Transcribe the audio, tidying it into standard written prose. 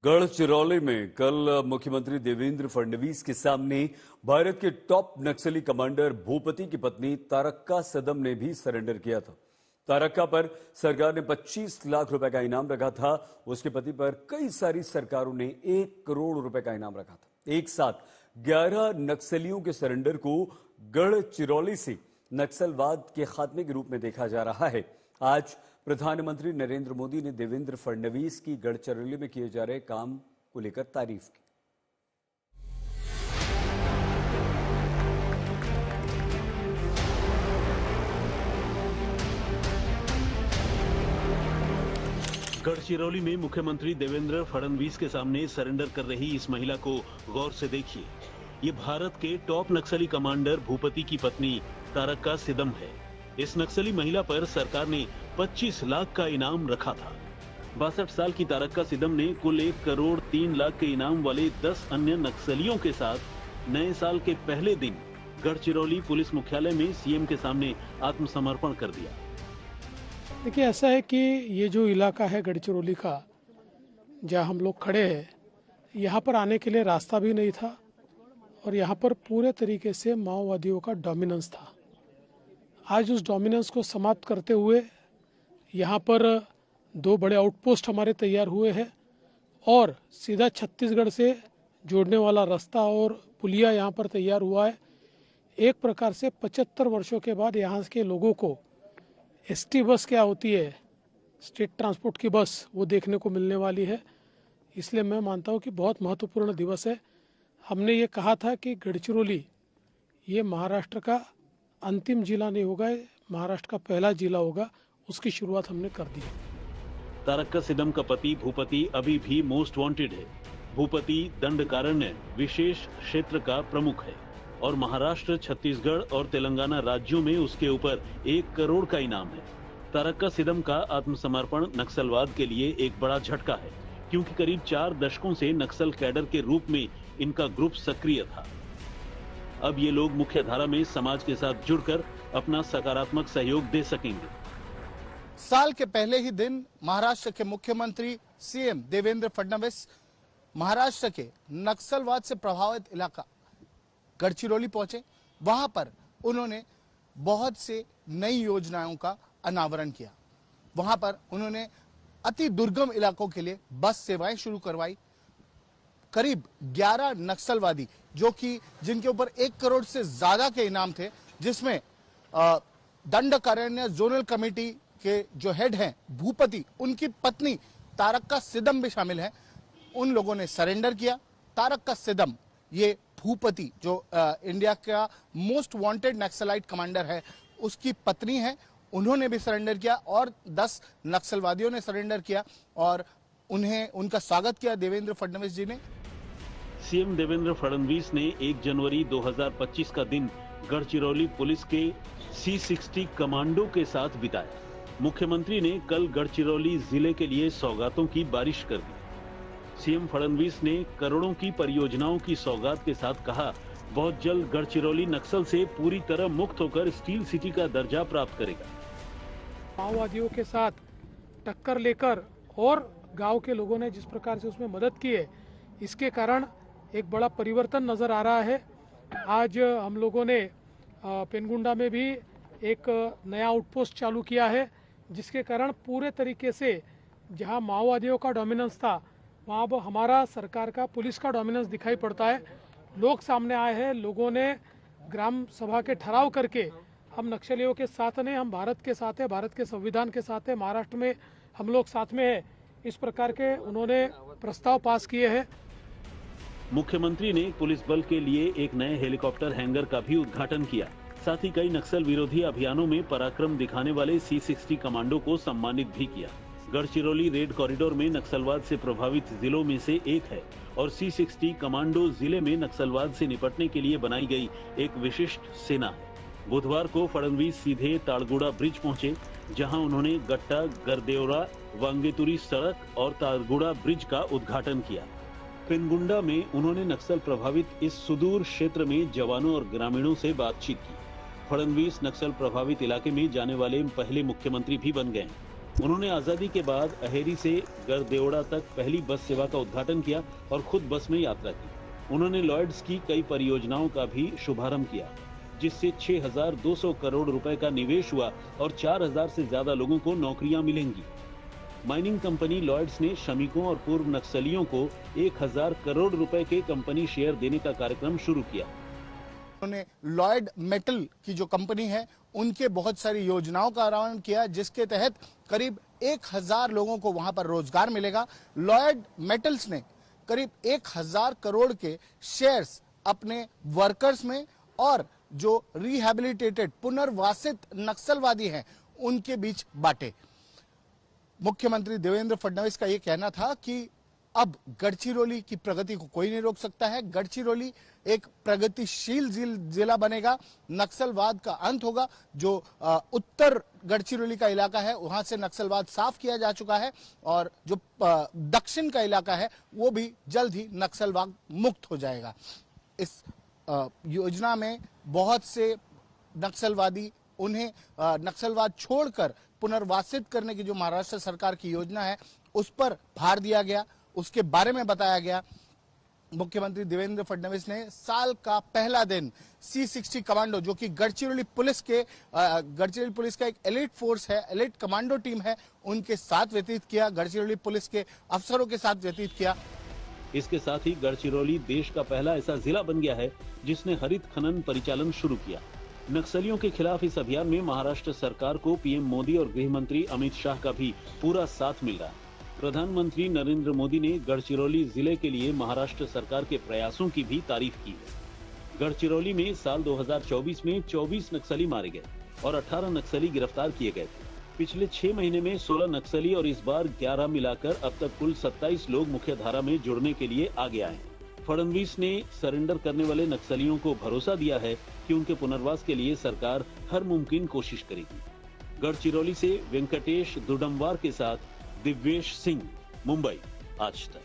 गढ़चिरौली में कल मुख्यमंत्री देवेंद्र फडणवीस के सामने भारत के टॉप नक्सली कमांडर भूपति की पत्नी तारक्का सदम ने भी सरेंडर किया था। तारक्का पर सरकार ने 25 लाख रुपए का इनाम रखा था। उसके पति पर कई सारी सरकारों ने 1 करोड़ रुपए का इनाम रखा था। एक साथ 11 नक्सलियों के सरेंडर को गढ़चिरौली से नक्सलवाद के खात्मे के रूप में देखा जा रहा है। आज प्रधानमंत्री नरेंद्र मोदी ने देवेंद्र फडणवीस की गढ़चिरौली में किए जा रहे काम को लेकर तारीफ की। गढ़चिरौली में मुख्यमंत्री देवेंद्र फडणवीस के सामने सरेंडर कर रही इस महिला को गौर से देखिए। ये भारत के टॉप नक्सली कमांडर भूपति की पत्नी तारक्का सिदम है। इस नक्सली महिला पर सरकार ने 25 लाख का इनाम रखा था। 62 साल की तारक्का सिदम ने कुल 1 करोड़ 3 लाख के इनाम वाले 10 अन्य नक्सलियों के साथ नए साल के पहले दिन गढ़चिरौली पुलिस मुख्यालय में सीएम के सामने आत्मसमर्पण कर दिया। देखिए, ऐसा है कि ये जो इलाका है गढ़चिरौली का, जहाँ हम लोग खड़े हैं, यहाँ पर आने के लिए रास्ता भी नहीं था और यहाँ पर पूरे तरीके से माओवादियों का डोमिनेंस था। आज उस डोमिनेंस को समाप्त करते हुए यहाँ पर 2 बड़े आउटपोस्ट हमारे तैयार हुए हैं और सीधा छत्तीसगढ़ से जोड़ने वाला रास्ता और पुलिया यहाँ पर तैयार हुआ है। एक प्रकार से 75 वर्षों के बाद यहाँ के लोगों को एसटी बस क्या होती है, स्टेट ट्रांसपोर्ट की बस, वो देखने को मिलने वाली है। इसलिए मैं मानता हूँ कि बहुत महत्वपूर्ण दिवस है। हमने ये कहा था कि गढ़चिरौली ये महाराष्ट्र का अंतिम जिला नहीं होगा, महाराष्ट्र का पहला जिला होगा। उसकी शुरुआत हमने कर दी। तारक्का सिदम का पति भूपति अभी भी मोस्ट वांटेड है। भूपति दंडकारण्य विशेष क्षेत्र का प्रमुख है और महाराष्ट्र, छत्तीसगढ़ और तेलंगाना राज्यों में उसके ऊपर 1 करोड़ का इनाम है। तारक्का सिदम का आत्मसमर्पण नक्सलवाद के लिए एक बड़ा झटका है, क्योंकि करीब 4 दशकों से नक्सल कैडर के रूप में इनका ग्रुप सक्रिय था। अब ये लोग मुख्य धारा में समाज के साथ जुड़कर अपना सकारात्मक सहयोग दे सकेंगे। साल के पहले ही दिन महाराष्ट्र के मुख्यमंत्री सीएम देवेंद्र फडणवीस महाराष्ट्र के नक्सलवाद से प्रभावित इलाका गढ़चिरौली पहुंचे। वहां पर उन्होंने बहुत से नई योजनाओं का अनावरण किया। वहां पर उन्होंने अति दुर्गम इलाकों के लिए बस सेवाएं शुरू करवाई। करीब 11 नक्सलवादी जो कि जिनके ऊपर 1 करोड़ से ज्यादा के इनाम थे, जिसमें दंडकारण्य जोनल कमेटी के जो हेड हैं भूपति, उनकी पत्नी तारक्का सिदम भी शामिल है। उन लोगों ने सरेंडर किया। तारक्का सिदम ये भूपति जो इंडिया का मोस्ट वांटेड नक्सलाइट कमांडर है, उसकी पत्नी है। उन्होंने भी सरेंडर किया और 10 नक्सलवादियों ने सरेंडर किया और उनका स्वागत किया देवेंद्र फडणवीस जी ने। सीएम देवेंद्र फडणवीस ने 1 जनवरी 2025 का दिन गढ़चिरौली पुलिस के C60 कमांडो के साथ बिताया। मुख्यमंत्री ने कल गढ़चिरौली जिले के लिए सौगातों की बारिश कर दी। सीएम फडणवीस ने करोड़ों की परियोजनाओं की सौगात के साथ कहा, बहुत जल्द गढ़चिरौली नक्सल से पूरी तरह मुक्त होकर स्टील सिटी का दर्जा प्राप्त करेगा। माओवादियों के साथ टक्कर लेकर और गांव के लोगों ने जिस प्रकार से उसमें मदद की है, इसके कारण एक बड़ा परिवर्तन नजर आ रहा है। आज हम लोगों ने पेनगुंडा में भी एक नया आउटपोस्ट चालू किया है, जिसके कारण पूरे तरीके से जहां माओवादियों का डोमिनेंस था, वहां पर हमारा सरकार का, पुलिस का डोमिनेंस दिखाई पड़ता है। लोग सामने आए हैं, लोगों ने ग्राम सभा के ठहराव करके हम नक्सलियों के साथ नहीं, हम भारत के साथ है, भारत के संविधान के साथ है, महाराष्ट्र में हम लोग साथ में है, इस प्रकार के उन्होंने प्रस्ताव पास किए हैं। मुख्यमंत्री ने पुलिस बल के लिए एक नए हेलीकॉप्टर हैंगर का भी उद्घाटन किया। साथ ही कई नक्सल विरोधी अभियानों में पराक्रम दिखाने वाले C60 कमांडो को सम्मानित भी किया। गढ़चिरौली रेड कॉरिडोर में नक्सलवाद से प्रभावित जिलों में से एक है और C60 कमांडो जिले में नक्सलवाद से निपटने के लिए बनाई गई एक विशिष्ट सेना है। बुधवार को फडणवीस सीधे ताड़गुड़ा ब्रिज पहुंचे, जहां उन्होंने गट्टा, गरदेवरा, वांगेतुरी सड़क और ताड़गुड़ा ब्रिज का उद्घाटन किया। पेनगुंडा में उन्होंने नक्सल प्रभावित इस सुदूर क्षेत्र में जवानों और ग्रामीणों से बातचीत की। फडणवीस नक्सल प्रभावित इलाके में जाने वाले पहले मुख्यमंत्री भी बन गए। उन्होंने आजादी के बाद अहेरी से गरदेवड़ा तक पहली बस सेवा का उद्घाटन किया और खुद बस में यात्रा की। उन्होंने लॉयड्स की कई परियोजनाओं का भी शुभारंभ किया, जिससे 6,200 करोड़ रुपए का निवेश हुआ और 4,000 से ज्यादा लोगों को नौकरियां मिलेंगी। माइनिंग कंपनी लॉयड्स ने श्रमिकों और पूर्व नक्सलियों को 1,000 करोड़ रुपए के कंपनी शेयर देने का कार्यक्रम शुरू किया। उन्होंने लॉयड मेटल की जो कंपनी है उनके बहुत सारी योजनाओं का आरंभ किया, जिसके तहत करीब 1,000 लोगों को वहां पर रोजगार मिलेगा। लॉयड मेटल्स ने करीब 1,000 करोड़ के शेयर्स अपने वर्कर्स में और जो रिहैबिलिटेटेड पुनर्वासित नक्सलवादी हैं उनके बीच बांटे। मुख्यमंत्री देवेंद्र फडणवीस का यह कहना था कि अब गढ़चिरौली की प्रगति को कोई नहीं रोक सकता है। गढ़चिरौली एक प्रगतिशील जिला बनेगा, नक्सलवाद का अंत होगा। जो उत्तर गढ़चिरौली का इलाका है वहां से नक्सलवाद साफ किया जा चुका है और जो दक्षिण का इलाका है वो भी जल्द ही नक्सलवाद मुक्त हो जाएगा। इस योजना में बहुत से नक्सलवादी, उन्हें नक्सलवाद छोड़कर पुनर्वासित करने की जो महाराष्ट्र सरकार की योजना है उस पर भार दिया गया, उसके बारे में बताया गया। मुख्यमंत्री देवेंद्र फडणवीस ने साल का पहला दिन C60 कमांडो, जो कि गढ़चिरौली पुलिस का एक एलिट फोर्स है, एलिट कमांडो टीम है, उनके साथ व्यतीत किया, गढ़चिरौली पुलिस के अफसरों के साथ व्यतीत किया। इसके साथ ही गढ़चिरौली देश का पहला ऐसा जिला बन गया है जिसने हरित खनन परिचालन शुरू किया। नक्सलियों के खिलाफ इस अभियान में महाराष्ट्र सरकार को पीएम मोदी और गृह मंत्री अमित शाह का भी पूरा साथ मिल रहा है। प्रधानमंत्री नरेंद्र मोदी ने गढ़चिरौली जिले के लिए महाराष्ट्र सरकार के प्रयासों की भी तारीफ की है। गढ़चिरौली में साल 2024 में 24 नक्सली मारे गए और 18 नक्सली गिरफ्तार किए गए थे। पिछले 6 महीने में 16 नक्सली और इस बार 11 मिलाकर अब तक कुल 27 लोग मुख्य धारा में जुड़ने के लिए आगे आए हैं। फडणवीस ने सरेंडर करने वाले नक्सलियों को भरोसा दिया है कि उनके पुनर्वास के लिए सरकार हर मुमकिन कोशिश करेगी। गढ़चिरौली से वेंकटेश दुडमवार के साथ दिव्येश सिंह, मुंबई, आज तक।